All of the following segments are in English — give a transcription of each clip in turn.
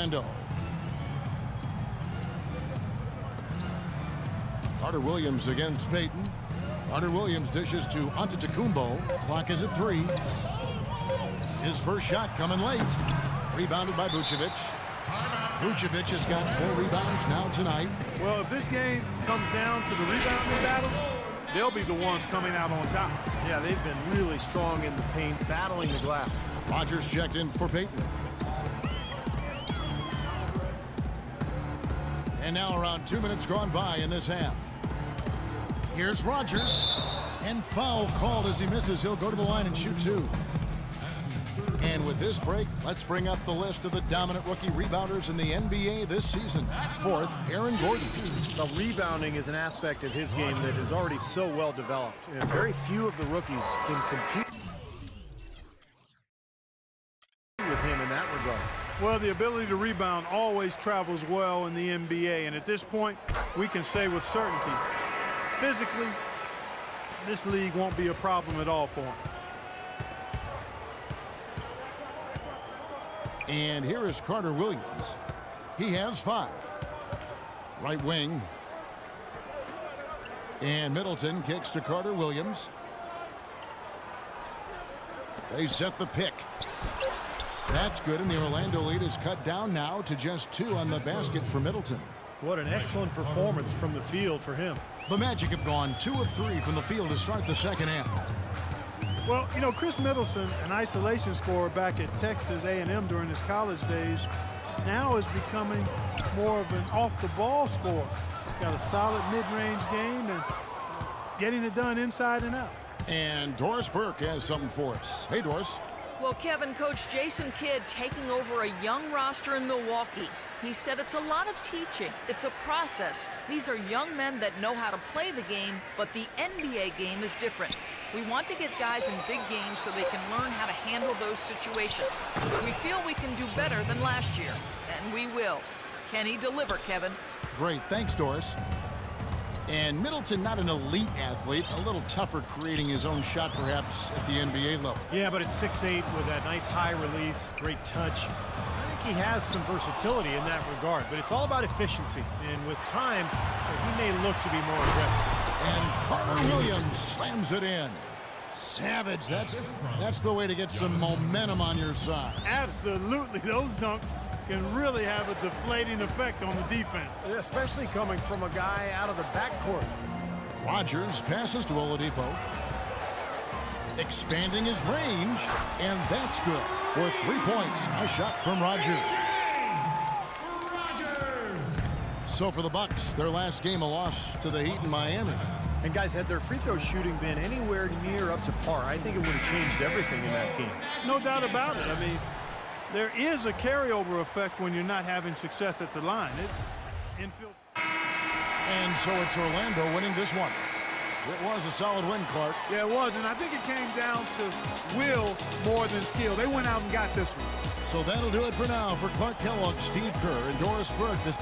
Orlando. Carter Williams against Payton. Carter Williams dishes to Antetokounmpo. Clock is at 3. His first shot coming late. Rebounded by Vucevic. Vucevic has got 4 rebounds now tonight. Well, if this game comes down to the rebounding battle, they'll be the ones coming out on top. Yeah, they've been really strong in the paint, battling the glass. Rodgers checked in for Payton. And now around 2 minutes gone by in this half. Here's Rodgers. And foul called as he misses. He'll go to the line and shoot 2. And with this break, let's bring up the list of the dominant rookie rebounders in the NBA this season. 4th, Aaron Gordon. The rebounding is an aspect of his game that is already so well developed. And very few of the rookies can compete with him in that regard. Well, the ability to rebound always travels well in the NBA. And at this point, we can say with certainty, physically, this league won't be a problem at all for him. And here is Carter Williams. He has 5. Right wing. And Middleton kicks to Carter Williams. They set the pick. That's good, and the Orlando lead is cut down now to just 2 on the basket for Middleton. What an excellent performance from the field for him. The Magic have gone 2 of 3 from the field to start the second half. Well, you know, Chris Middleton, an isolation scorer back at Texas A&M during his college days, now is becoming more of an off-the-ball scorer. Got a solid mid-range game and getting it done inside and out. And Doris Burke has something for us. Hey, Doris. Well, Kevin, Coach Jason Kidd taking over a young roster in Milwaukee. He said it's a lot of teaching. It's a process. These are young men that know how to play the game, but the NBA game is different. We want to get guys in big games so they can learn how to handle those situations. We feel we can do better than last year, and we will. Can he deliver, Kevin? Great. Thanks, Doris. And Middleton, not an elite athlete, a little tougher creating his own shot perhaps at the NBA level. Yeah, but it's 6'8" with that nice high release, great touch. I think he has some versatility in that regard, but it's all about efficiency. And with time, he may look to be more aggressive. And Carter Williams slams it in. Savage. That's the way to get some momentum on your side. Absolutely. Those dunks can really have a deflating effect on the defense. Especially coming from a guy out of the backcourt. Rodgers passes to Oladipo. Expanding his range, and that's good for 3 points. A shot from Rodgers. So for the Bucks, their last game a loss to the Heat in Miami. And guys, had their free throw shooting been anywhere near up to par, I think it would have changed everything in that game. No doubt about it. I mean, there is a carryover effect when you're not having success at the line. Infield. And so it's Orlando winning this one. It was a solid win, Clark. Yeah, it was, and I think it came down to will more than skill. They went out and got this one. So that'll do it for now. For Clark Kellogg, Steve Kerr, and Doris Burke, this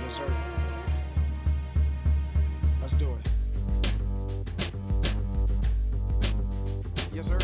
Yes, sir. Let's do it. Yes, sir.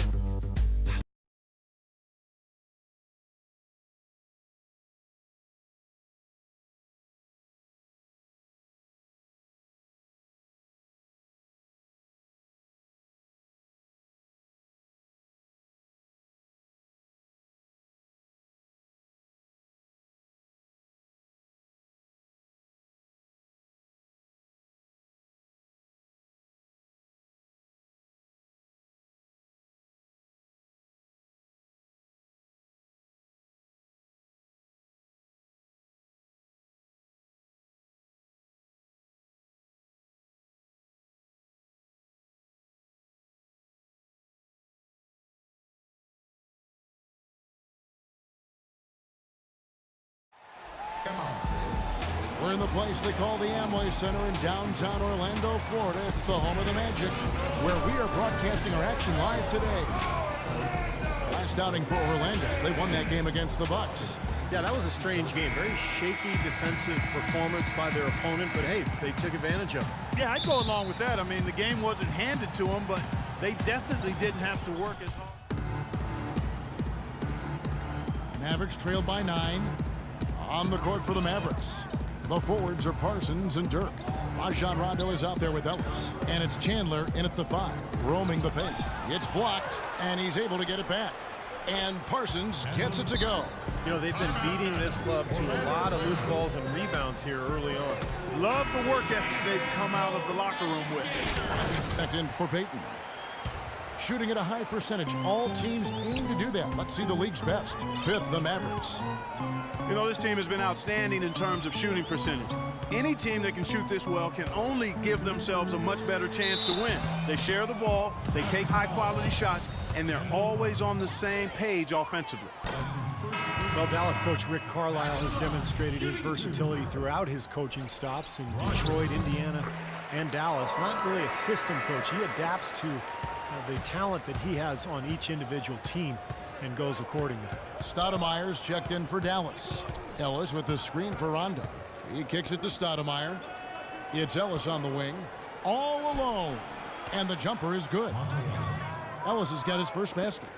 We're in the place they call the Amway Center in downtown Orlando, Florida. It's the home of the Magic, where we are broadcasting our action live today. Last outing for Orlando, they won that game against the Bucks. Yeah, that was a strange game. Very shaky defensive performance by their opponent, but hey, they took advantage of it. Yeah, I'd go along with that. I mean, the game wasn't handed to them, but they definitely didn't have to work as hard. Mavericks trailed by 9. On the court for the Mavericks, the forwards are Parsons and Dirk. Rajon Rondo is out there with Ellis, and it's Chandler in at the 5, roaming the paint. It's blocked, and he's able to get it back. And Parsons gets it to go. You know, they've been beating this club to a lot of loose balls and rebounds here early on. Love the work ethic they've come out of the locker room with. Back in for Peyton. Shooting at a high percentage. All teams aim to do that. Let's see the league's best. 5th, the Mavericks. You know, this team has been outstanding in terms of shooting percentage. Any team that can shoot this well can only give themselves a much better chance to win. They share the ball, they take high-quality shots, and they're always on the same page offensively. Well, Dallas coach Rick Carlisle has demonstrated his versatility throughout his coaching stops in Detroit, Indiana, and Dallas. Not really a system coach. He adapts to the talent that he has on each individual team and goes accordingly. Stoudemire's checked in for Dallas. Ellis with the screen for Rondo. He kicks it to Stoudemire. It's Ellis on the wing, all alone. And the jumper is good. Ellis has got his first basket.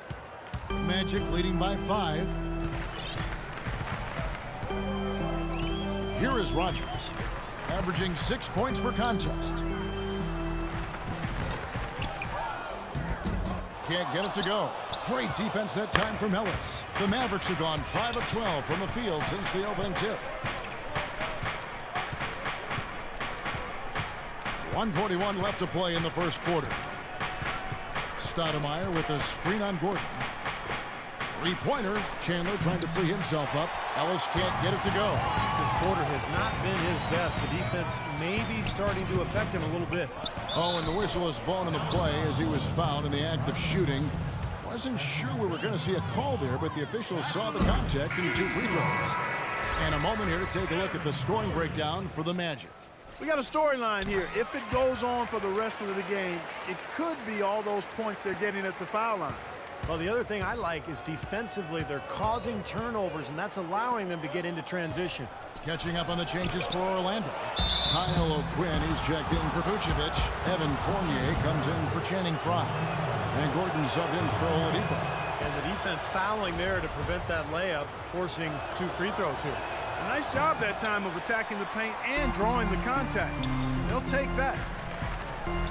Magic leading by 5. Here is Rogers, averaging 6 points per contest. Can't get it to go. Great defense that time from Ellis. The Mavericks have gone 5 of 12 from the field since the opening tip. 1:41 left to play in the first quarter. Stoudemire with a screen on Gordon. Three-pointer. Chandler trying to free himself up. Ellis can't get it to go. This quarter has not been his best. The defense may be starting to affect him a little bit. Oh, and the whistle is blown in the play as he was fouled in the act of shooting. Wasn't sure we were going to see a call there, but the officials saw the contact and 2 free throws. And a moment here to take a look at the scoring breakdown for the Magic. We got a storyline here. If it goes on for the rest of the game, it could be all those points they're getting at the foul line. Well, the other thing I like is defensively they're causing turnovers, and that's allowing them to get into transition. Catching up on the changes for Orlando. Kyle O'Quinn, he's checked in for Vucevic. Evan Fournier comes in for Channing Frye. And Gordon subbed in for Oladipo. And the defense fouling there to prevent that layup, forcing 2 free throws here. A nice job that time of attacking the paint and drawing the contact. They'll take that.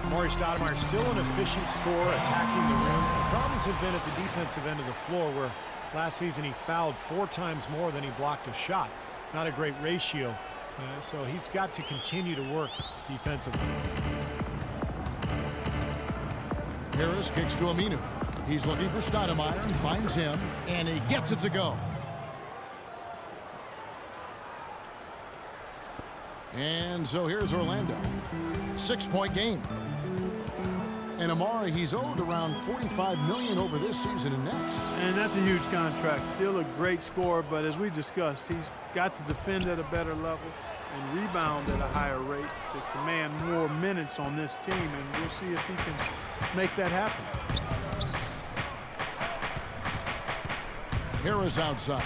Amar'e Stoudemire still an efficient scorer, attacking the rim. The problems have been at the defensive end of the floor, where last season he fouled 4 times more than he blocked a shot. Not a great ratio, so he's got to continue to work defensively. Harris kicks to Aminu. He's looking for Stoudemire and finds him, and he gets it to go. And so here's Orlando. 6-point game. And Amar'e, he's owed around $45 million over this season and next. And that's a huge contract. Still a great scorer, but as we discussed, he's got to defend at a better level and rebound at a higher rate to command more minutes on this team, and we'll see if he can make that happen. Harris outside.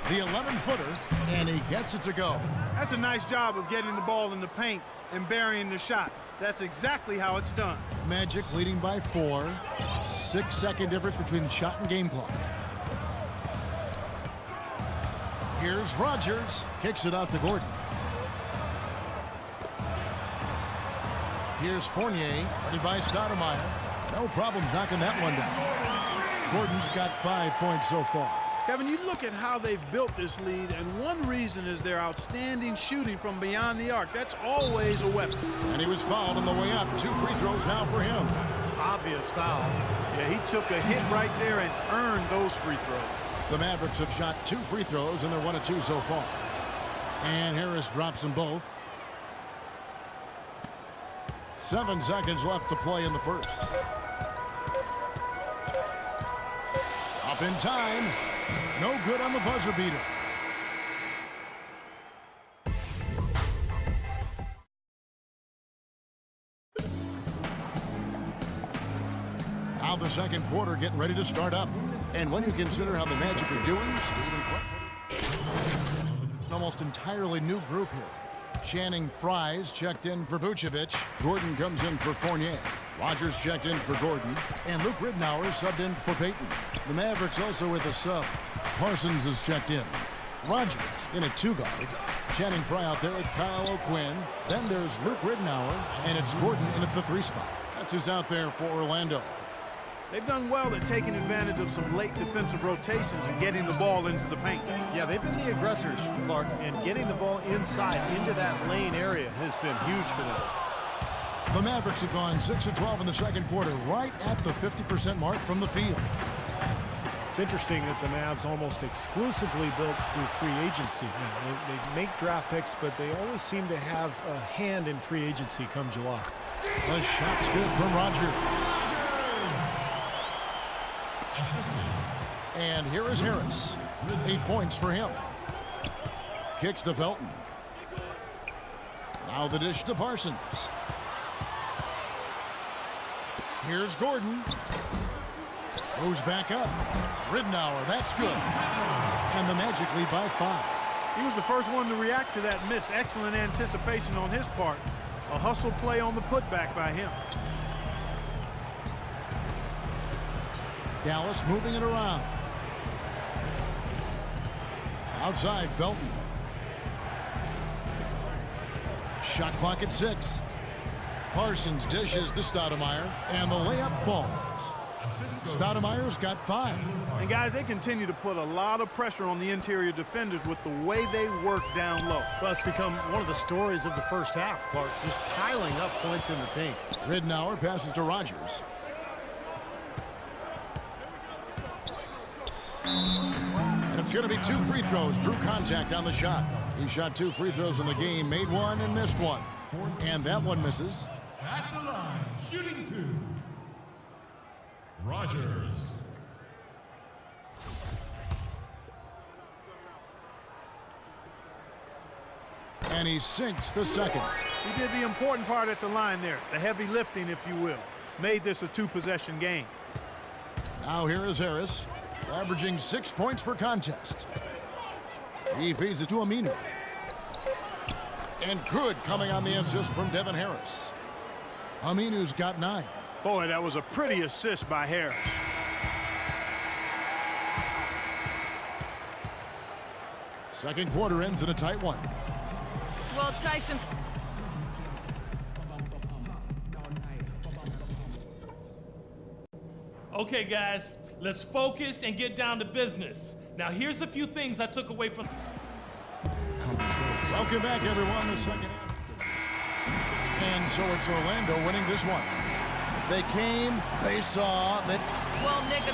The 11-footer, and he gets it to go. That's a nice job of getting the ball in the paint and burying the shot. That's exactly how it's done. Magic leading by 4. 6-second difference between shot and game clock. Here's Rogers. Kicks it out to Gordon. Here's Fournier. Ready by Stoudemire. No problems knocking that one down. Gordon's got 5 points so far. Kevin, you look at how they've built this lead, and one reason is their outstanding shooting from beyond the arc. That's always a weapon. And he was fouled on the way up. 2 free throws now for him. Obvious foul. Yeah, he took a hit right there and earned those free throws. The Mavericks have shot 2 free throws, and they're 1 of 2 so far. And Harris drops them both. 7 seconds left to play in the first. Up in time. No good on the buzzer beater. Now the second quarter getting ready to start up. And when you consider how the Magic are doing, an almost entirely new group here. Channing Frye's checked in for Vucevic. Gordon comes in for Fournier. Rogers checked in for Gordon. And Luke Ridnour subbed in for Payton. The Mavericks also with a sub. Parsons is checked in. Rogers in a two-guard. Channing Frye out there with Kyle O'Quinn. Then there's Luke Ridnour, and it's Gordon in at the 3 spot. That's who's out there for Orlando. They've done well at taking advantage of some late defensive rotations and getting the ball into the paint. Yeah, they've been the aggressors, Clark, and getting the ball inside into that lane area has been huge for them. The Mavericks have gone 6 of 12 in the second quarter, right at the 50% mark from the field. It's interesting that the Mavs almost exclusively built through free agency. They make draft picks, but they always seem to have a hand in free agency come July. The shot's good from Rogers. And here is Harris. 8 points for him. Kicks to Felton. Now the dish to Parsons. Here's Gordon. Goes back up. Ridnour, that's good. And the Magic lead by 5. He was the first one to react to that miss. Excellent anticipation on his part. A hustle play on the putback by him. Dallas moving it around. Outside, Felton. Shot clock at 6. Parsons dishes to Stoudemire, and the layup falls. Stoudemire's got 5. And guys, they continue to put a lot of pressure on the interior defenders with the way they work down low. Well, it's become one of the stories of the first half, Clark, just piling up points in the paint. Ridnour passes to Rogers. And it's going to be 2 free throws. Drew contact on the shot. He shot 2 free throws in the game, made 1 and missed 1. And that one misses. At the line, shooting 2. Rogers. And he sinks the second. He did the important part at the line there, the heavy lifting, if you will. Made this a 2-possession game. Now here is Harris, averaging 6 points per contest. He feeds it to Aminu. And good coming on the assist from Devin Harris. Aminu's got 9. Boy, that was a pretty assist by Harris. Second quarter ends in a tight one. Well, Tyson. Okay, guys, let's focus and get down to business. Now, here's a few things I took away from... Welcome back, everyone, the second half. And so it's Orlando winning this one. They came, they saw that... Well, Nick,